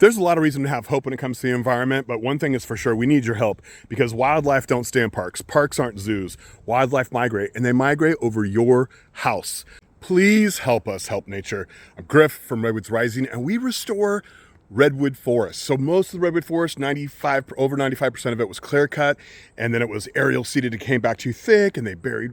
There's a lot of reason to have hope when it comes to the environment, but one thing is for sure, we need your help because wildlife don't stay in parks. Parks aren't zoos. Wildlife migrate, and they migrate over your house. Please help us help nature. I'm Griff from Redwoods Rising, and we restore redwood forest. So most of the redwood forest, over 95% of it was clear cut, and then it was aerial seeded. It came back too thick, and they buried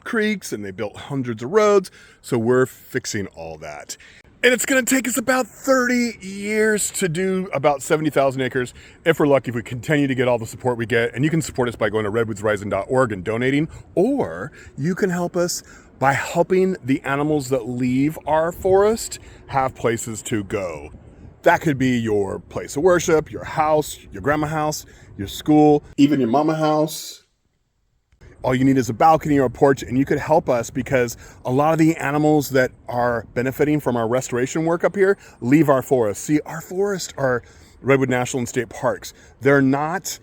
creeks, and they built hundreds of roads. So we're fixing all that. And it's gonna take us about 30 years to do about 70,000 acres. If we're lucky, if we continue to get all the support we get. And you can support us by going to redwoodsrising.org and donating, or you can help us by helping the animals that leave our forest have places to go. That could be your place of worship, your house, your grandma house, your school, even your mama house. All you need is a balcony or a porch, and you could help us because a lot of the animals that are benefiting from our restoration work up here leave our forest. See, our forests are Redwood National and State Parks. They're not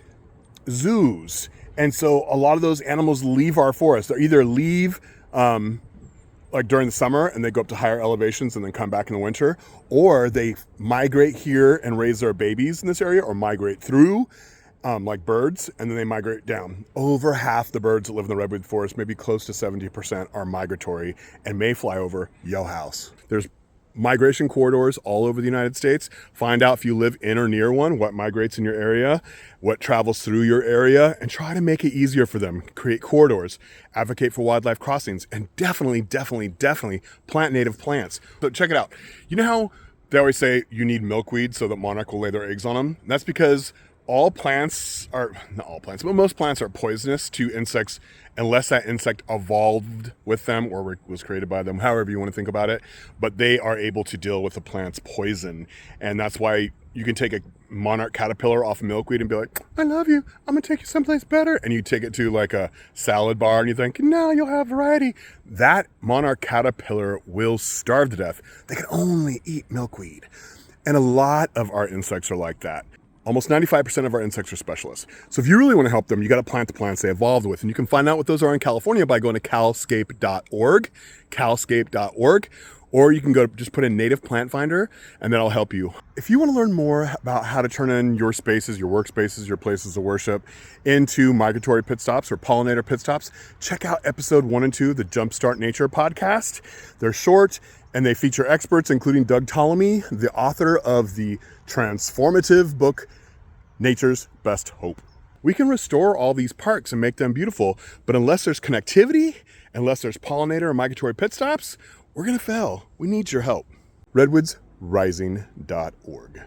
zoos. And so a lot of those animals leave our forest. They either leave like during the summer and they go up to higher elevations and then come back in the winter, or they migrate here and raise their babies in this area, or migrate through like birds, and then they migrate down. Over half the birds that live in the redwood forest, maybe close to 70%, are migratory and may fly over your house. There's migration corridors all over the United States. Find out if you live in or near one, what migrates in your area, what travels through your area, and try to make it easier for them. Create corridors, advocate for wildlife crossings, and definitely plant native plants. So check it out. You know how they always say you need milkweed so that monarch will lay their eggs on them? And that's because all plants are, not all plants, but most plants are poisonous to insects unless that insect evolved with them or was created by them, however you want to think about it. But they are able to deal with the plant's poison. And that's why you can take a monarch caterpillar off of milkweed and be like, I love you, I'm gonna take you someplace better. And you take it to like a salad bar and you think, now you'll have variety. That monarch caterpillar will starve to death. They can only eat milkweed. And a lot of our insects are like that. Almost 95% of our insects are specialists. So if you really want to help them, you got to plant the plants they evolved with. And you can find out what those are in California by going to calscape.org, or you can go just put in native plant finder and that'll help you. If you want to learn more about how to turn in your spaces, your workspaces, your places of worship into migratory pit stops or pollinator pit stops, check out episode 1 and 2, the Jumpstart Nature podcast. They're short and they feature experts, including Doug Ptolemy, the author of the transformative book, Nature's Best Hope. We can restore all these parks and make them beautiful, but unless there's connectivity, unless there's pollinator and migratory pit stops, we're gonna fail. We need your help. redwoodsrising.org.